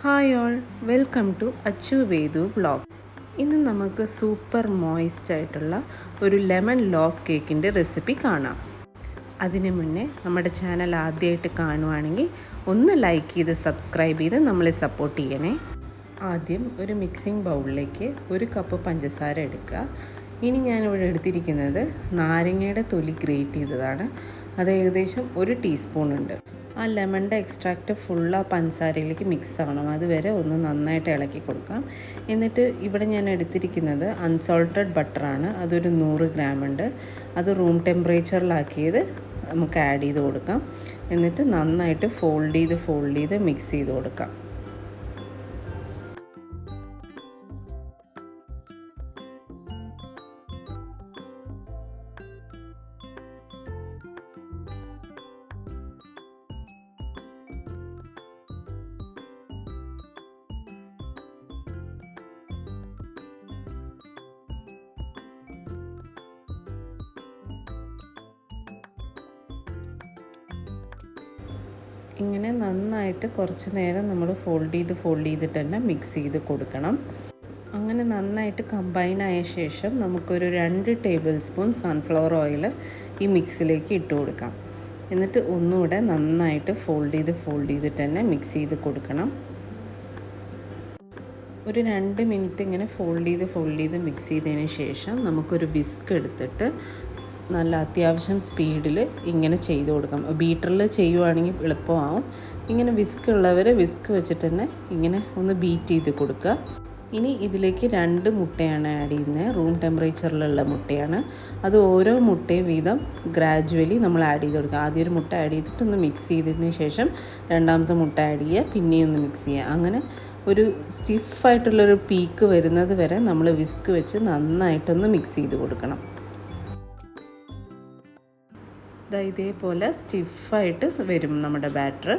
Hi all, welcome to Achu Vedu vlog. ഇന്ന് നമുക്ക് super moist ആയിട്ടുള്ള ഒരു ലെമൺ ലോഫ് കേക്കിൻ്റെ റെസിപ്പി കാണാം. അതിനു മുന്നേ നമ്മുടെ ചാനൽ ആദ്യമായിട്ട് കാണുവാണെങ്കിൽ ഒന്ന് ലൈക്ക് ചെയ്ത് സബ്സ്ക്രൈബ് ചെയ്ത് നമ്മളെ സപ്പോർട്ട് ചെയ്യണേ. ആദ്യം ഒരു മിക്സിംഗ് ബൗളിലേക്ക് 1 കപ്പ് പഞ്ചസാര എടുക്കുക. ഇനി ഞാനിവിടെ എടുത്തിരിക്കുന്നത് നാരങ്ങയുടെ തൊലി ഗ്രേറ്റ് ചെയ്തതാണ്. അത് ഏകദേശം 1 ടീസ്പൂൺ ഉണ്ട്. ആ ലെമണിൻ്റെ എക്സ്ട്രാക്റ്റ് ഫുൾ ആ പഞ്ചസാരയിലേക്ക് മിക്സ് ആവണം. അതുവരെ ഒന്ന് നന്നായിട്ട് ഇളക്കി കൊടുക്കാം. എന്നിട്ട് ഇവിടെ ഞാൻ എടുത്തിരിക്കുന്നത് അൺസോൾട്ടഡ് ബട്ടറാണ്. അതൊരു 100 ഗ്രാം ഉണ്ട്. അത് റൂം ടെമ്പറേച്ചറിലാക്കിയത് നമുക്ക് ആഡ് ചെയ്ത് കൊടുക്കാം. എന്നിട്ട് നന്നായിട്ട് ഫോൾഡ് ചെയ്ത് മിക്സ് ചെയ്ത് കൊടുക്കാം. ഇങ്ങനെ നന്നായിട്ട് കുറച്ച് നേരം നമ്മൾ ഫോൾഡ് ചെയ്തിട്ട് തന്നെ മിക്സ് ചെയ്ത് കൊടുക്കണം. അങ്ങനെ നന്നായിട്ട് കമ്പൈൻ ആയ ശേഷം നമുക്കൊരു 2 ടേബിൾ സ്പൂൺ സൺഫ്ലവർ ഓയിൽ ഈ മിക്സിലേക്ക് ഇട്ട് കൊടുക്കാം. എന്നിട്ട് ഒന്നുകൂടെ നന്നായിട്ട് ഫോൾഡ് ചെയ്തിട്ട് തന്നെ മിക്സ് ചെയ്ത് കൊടുക്കണം. ഒരു 2 മിനിറ്റ് ഇങ്ങനെ ഫോൾഡ് ചെയ്ത് മിക്സ് ചെയ്തതിന് ശേഷം നമുക്കൊരു വിസ്ക് എടുത്തിട്ട് നല്ല അത്യാവശ്യം സ്പീഡിൽ ഇങ്ങനെ ചെയ്ത് കൊടുക്കാം. ബീറ്ററിൽ ചെയ്യുവാണെങ്കിൽ എളുപ്പമാവും. ഇങ്ങനെ വിസ്ക് ഉള്ളവർ വിസ്ക് വെച്ചിട്ട് തന്നെ ഇങ്ങനെ ഒന്ന് ബീറ്റ് ചെയ്ത് കൊടുക്കുക. ഇനി ഇതിലേക്ക് 2 മുട്ടയാണ് ആഡ് ചെയ്യുന്നത്. റൂം ടെമ്പറേച്ചറിലുള്ള മുട്ടയാണ്. അത് ഓരോ മുട്ടയും വീതം ഗ്രാജുവലി നമ്മൾ ആഡ് ചെയ്ത് കൊടുക്കുക. ആദ്യം ഒരു മുട്ട ആഡ് ചെയ്തിട്ട് ഒന്ന് മിക്സ് ചെയ്തതിന് ശേഷം രണ്ടാമത്തെ മുട്ട ആഡ് ചെയ്യുക, പിന്നെയും ഒന്ന് മിക്സ് ചെയ്യുക. അങ്ങനെ ഒരു സ്റ്റിഫായിട്ടുള്ളൊരു പീക്ക് വരുന്നത് വരെ നമ്മൾ വിസ്ക് വെച്ച് നന്നായിട്ടൊന്ന് മിക്സ് ചെയ്ത് കൊടുക്കണം. ഇതേപോലെ സ്റ്റിഫായിട്ട് വരും നമ്മുടെ ബാറ്റർ.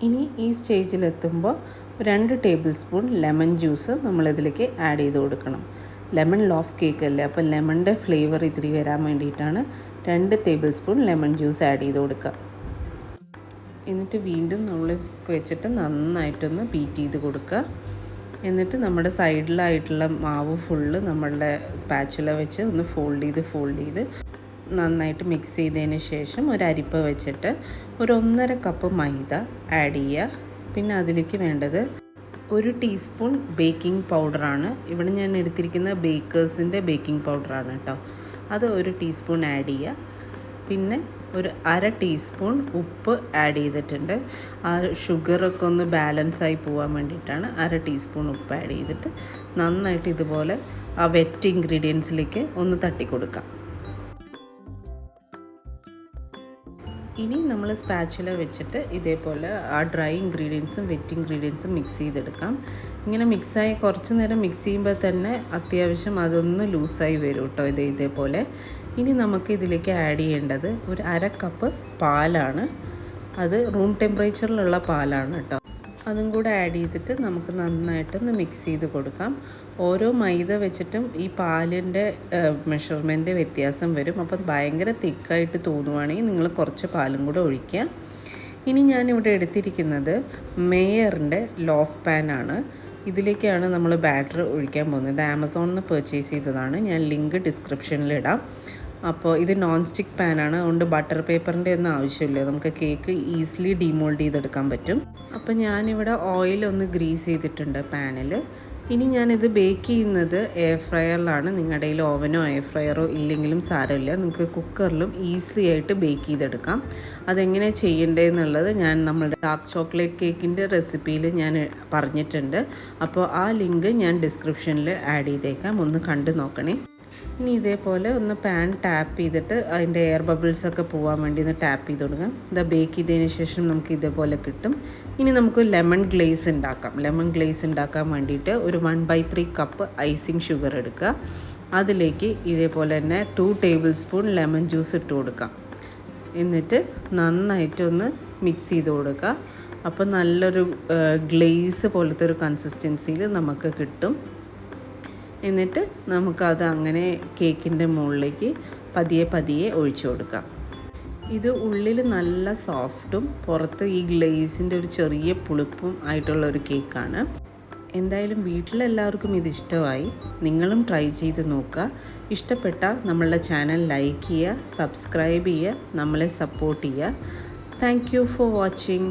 ഇനി ഈ സ്റ്റേജിലെത്തുമ്പോൾ 2 ടേബിൾ സ്പൂൺ ലെമൺ ജ്യൂസ് നമ്മളിതിലേക്ക് ആഡ് ചെയ്ത് കൊടുക്കണം. ലെമൺ ലോഫ് കേക്ക് അല്ലേ, അപ്പോൾ ലെമണിൻ്റെ ഫ്ലേവർ ഇത്തിരി വരാൻ വേണ്ടിയിട്ടാണ് 2 table spoon lemon juice add ചെയ്ത് കൊടുക്കുക. എന്നിട്ട് വീണ്ടും നമ്മൾ വിസ്ക് വെച്ചിട്ട് നന്നായിട്ടൊന്ന് ബീറ്റ് ചെയ്ത് കൊടുക്കുക. എന്നിട്ട് നമ്മുടെ സൈഡിലായിട്ടുള്ള മാവ് ഫുള്ള് നമ്മളുടെ സ്പാച്ചുല വെച്ച് ഒന്ന് ഫോൾഡ് ചെയ്ത് നന്നായിട്ട് മിക്സ് ചെയ്തതിന് ശേഷം ഒരു അരിപ്പ വെച്ചിട്ട് ഒരു 1.5 കപ്പ് മൈദ ആഡ് ചെയ്യുക. പിന്നെ അതിലേക്ക് വേണ്ടത് 1 ടീസ്പൂൺ ബേക്കിംഗ് പൗഡറാണ്. ഇവിടെ ഞാൻ എടുത്തിരിക്കുന്ന ബേക്കേഴ്സിൻ്റെ ബേക്കിംഗ് പൗഡറാണ് കേട്ടോ. അത് 1 ടീസ്പൂൺ ആഡ് ചെയ്യുക. പിന്നെ ഒരു 1/2 ടീസ്പൂൺ ഉപ്പ് ആഡ് ചെയ്തിട്ടുണ്ട്. ആ ഷുഗറൊക്കെ ഒന്ന് ബാലൻസായി പോകാൻ വേണ്ടിയിട്ടാണ് 1/2 ടീസ്പൂൺ ഉപ്പ് ആഡ് ചെയ്തിട്ട് നന്നായിട്ട് ഇതുപോലെ ആ വെറ്റ് ഇൻഗ്രീഡിയൻസിലേക്ക് ഒന്ന് തട്ടി കൊടുക്കാം. ഇനി നമ്മൾ സ്പാച്ചുല വെച്ചിട്ട് ഇതേപോലെ ആ ഡ്രൈ ഇൻഗ്രീഡിയൻസും വെറ്റ് ഇൻഗ്രീഡിയൻസും മിക്സ് ചെയ്തെടുക്കാം. ഇങ്ങനെ മിക്സായി കുറച്ച് നേരം മിക്സ് ചെയ്യുമ്പോൾ തന്നെ അത്യാവശ്യം അതൊന്ന് ലൂസായി വരും കേട്ടോ. ഇതേപോലെ ഇനി നമുക്ക് ഇതിലേക്ക് ആഡ് ചെയ്യേണ്ടത് ഒരു 1/2 കപ്പ് പാലാണ്. അത് റൂം ടെമ്പറേച്ചറിലുള്ള പാലാണ് കേട്ടോ. അതും കൂടെ ആഡ് ചെയ്തിട്ട് നമുക്ക് നന്നായിട്ടൊന്ന് മിക്സ് ചെയ്ത് കൊടുക്കാം. ഓരോ മൈദ വെച്ചിട്ടും ഈ പാലിൻ്റെ മെഷർമെൻറ്റ് വ്യത്യാസം വരും. അപ്പം ഭയങ്കര തിക്കായിട്ട് തോന്നുവാണെങ്കിൽ നിങ്ങൾ കുറച്ച് പാലും കൂടെ ഒഴിക്കുക. ഇനി ഞാനിവിടെ എടുത്തിരിക്കുന്നത് മേയറിൻ്റെ ലോഫ് പാനാണ്. ഇതിലേക്കാണ് നമ്മൾ ബാറ്റർ ഒഴിക്കാൻ പോകുന്നത്. ഇത് ആമസോണിൽ നിന്ന് പർച്ചേസ് ചെയ്തതാണ്. ഞാൻ ലിങ്ക് ഡിസ്ക്രിപ്ഷനിലിടാം. അപ്പോൾ ഇത് നോൺ സ്റ്റിക്ക് പാനാണ്. അതുകൊണ്ട് ബട്ടർ പേപ്പറിൻ്റെ ഒന്നും ആവശ്യമില്ല. നമുക്ക് കേക്ക് ഈസിലി ഡീമോൾഡ് ചെയ്തെടുക്കാൻ പറ്റും. അപ്പോൾ ഞാനിവിടെ ഓയിലൊന്ന് ഗ്രീസ് ചെയ്തിട്ടുണ്ട് പാനിൽ. ഇനി ഞാനിത് ബേക്ക് ചെയ്യുന്നത് എയർ ഫ്രയറിലാണ്. നിങ്ങളുടെ കയ്യിൽ ഓവനോ എയർ ഫ്രയറോ ഇല്ലെങ്കിലും സാരമില്ല, നിങ്ങൾക്ക് കുക്കറിലും ഈസിലി ആയിട്ട് ബേക്ക് ചെയ്തെടുക്കാം. അതെങ്ങനെ ചെയ്യേണ്ടതെന്നുള്ളത് ഞാൻ നമ്മുടെ ഡാർക്ക് ചോക്ലേറ്റ് കേക്കിൻ്റെ റെസിപ്പിയിൽ ഞാൻ പറഞ്ഞിട്ടുണ്ട്. അപ്പോൾ ആ ലിങ്ക് ഞാൻ ഡിസ്ക്രിപ്ഷനിൽ ആഡ് ചെയ്തേക്കാം, ഒന്ന് കണ്ടു നോക്കണേ. ഇനി ഇതേപോലെ ഒന്ന് പാൻ ടാപ്പ് ചെയ്തിട്ട് അതിൻ്റെ എയർ ബബിൾസൊക്കെ പോകാൻ വേണ്ടി ഒന്ന് ടാപ്പ് ചെയ്ത് കൊടുക്കാം. ഇത് ബേക്ക് ചെയ്തതിന് ശേഷം നമുക്ക് ഇതേപോലെ കിട്ടും. ഇനി നമുക്ക് ലെമൺ ഗ്ലേസ് ഉണ്ടാക്കാം. ലെമൺ ഗ്ലേസ് ഉണ്ടാക്കാൻ വേണ്ടിയിട്ട് ഒരു 1/3 കപ്പ് ഐസിങ് ഷുഗർ എടുക്കുക. അതിലേക്ക് ഇതേപോലെ തന്നെ 2 ടേബിൾ സ്പൂൺ ലെമൺ ജ്യൂസ് ഇട്ട് കൊടുക്കാം. എന്നിട്ട് നന്നായിട്ടൊന്ന് മിക്സ് ചെയ്ത് കൊടുക്കുക. അപ്പോൾ നല്ലൊരു ഗ്ലേസ് പോലത്തെ ഒരു കൺസിസ്റ്റൻസിയിൽ നമുക്ക് കിട്ടും. എന്നിട്ട് നമുക്കത് അങ്ങനെ കേക്കിൻ്റെ മുകളിലേക്ക് പതിയെ പതിയെ ഒഴിച്ചു കൊടുക്കാം. ഇത് ഉള്ളിൽ നല്ല സോഫ്റ്റും പുറത്ത് ഈ ഗ്ലേസിൻ്റെ ഒരു ചെറിയ പുളിപ്പും ആയിട്ടുള്ള ഒരു കേക്കാണ്. എന്തായാലും വീട്ടിലെല്ലാവർക്കും ഇത് ഇഷ്ടമായി. നിങ്ങളും ട്രൈ ചെയ്ത് നോക്കുക. ഇഷ്ടപ്പെട്ടാൽ നമ്മളുടെ ചാനൽ ലൈക്ക് ചെയ്യുക, സബ്സ്ക്രൈബ് ചെയ്യുക, നമ്മളെ സപ്പോർട്ട് ചെയ്യുക. Thank you for watching.